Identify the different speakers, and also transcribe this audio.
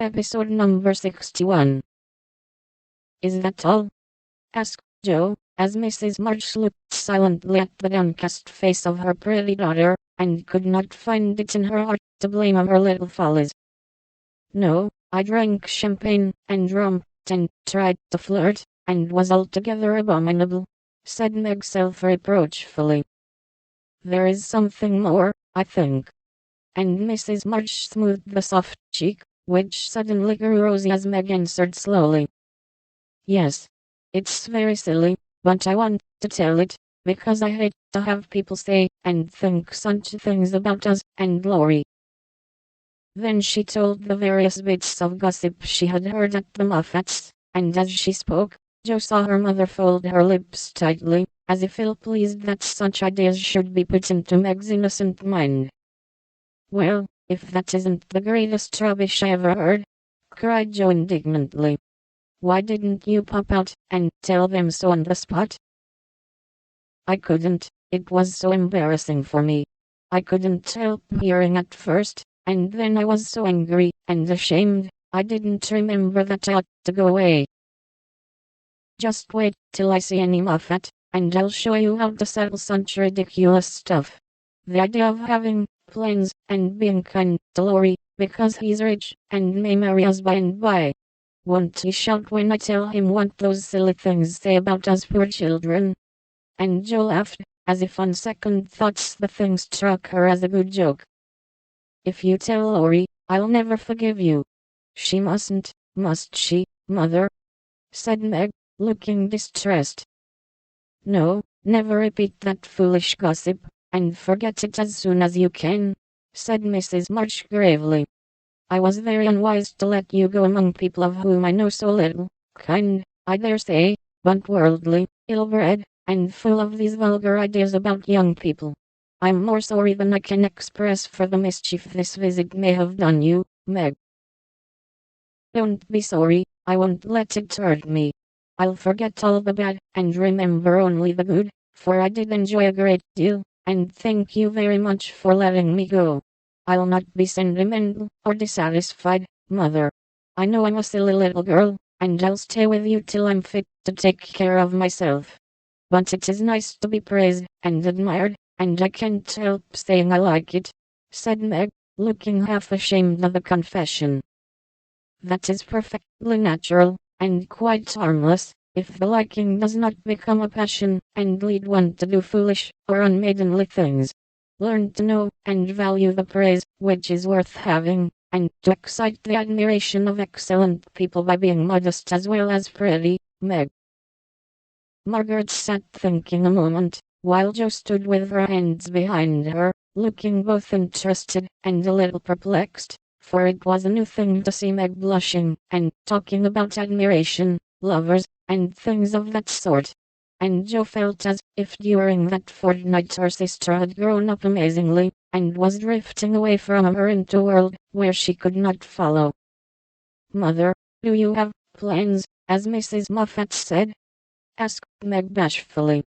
Speaker 1: Episode number 61. Is that all? Asked Joe, as Mrs. March looked silently at the downcast face of her pretty daughter, and could not find it in her heart to blame her little follies. No, I drank champagne, and rum, and tried to flirt, and was altogether abominable, said Meg self-reproachfully. There is something more, I think. And Mrs. March smoothed the soft cheek, which suddenly grew rosy as Meg answered slowly. Yes. It's very silly, but I want to tell it, because I hate to have people say and think such things about us and Laurie. Then she told the various bits of gossip she had heard at the Moffats, and as she spoke, Joe saw her mother fold her lips tightly, as if ill-pleased that such ideas should be put into Meg's innocent mind. Well, if that isn't the greatest rubbish I ever heard, cried Joe indignantly. Why didn't you pop out and tell them so on the spot? I couldn't, it was so embarrassing for me. I couldn't help hearing at first, and then I was so angry and ashamed, I didn't remember that I ought to go away. Just wait till I see any Moffat, and I'll show you how to settle such ridiculous stuff. The idea of having plans and being kind to Laurie, because he's rich and may marry us by and by. Won't he shout when I tell him what those silly things say about us poor children? And Joe laughed, as if on second thoughts the thing struck her as a good joke. If you tell Laurie, I'll never forgive you. She mustn't, must she, Mother? Said Meg, looking distressed. No, never repeat that foolish gossip, and forget it as soon as you can, said Mrs. March gravely. I was very unwise to let you go among people of whom I know so little, kind, I dare say, but worldly, ill-bred, and full of these vulgar ideas about young people. I'm more sorry than I can express for the mischief this visit may have done you, Meg. Don't be sorry, I won't let it hurt me. I'll forget all the bad, and remember only the good, for I did enjoy a great deal, and thank you very much for letting me go. I'll not be sentimental or dissatisfied, Mother. I know I'm a silly little girl, and I'll stay with you till I'm fit to take care of myself. But it is nice to be praised and admired, and I can't help saying I like it, said Meg, looking half ashamed of the confession. That is perfectly natural, and quite harmless, if the liking does not become a passion, and lead one to do foolish or unmaidenly things. Learn to know and value the praise which is worth having, and to excite the admiration of excellent people by being modest as well as pretty, Meg. Margaret sat thinking a moment, while Joe stood with her hands behind her, looking both interested and a little perplexed, for it was a new thing to see Meg blushing and talking about admiration, lovers, and things of that sort. And Joe felt as if during that fortnight her sister had grown up amazingly, and was drifting away from her into a world where she could not follow. Mother, do you have plans, as Mrs. Moffat said? Asked Meg bashfully.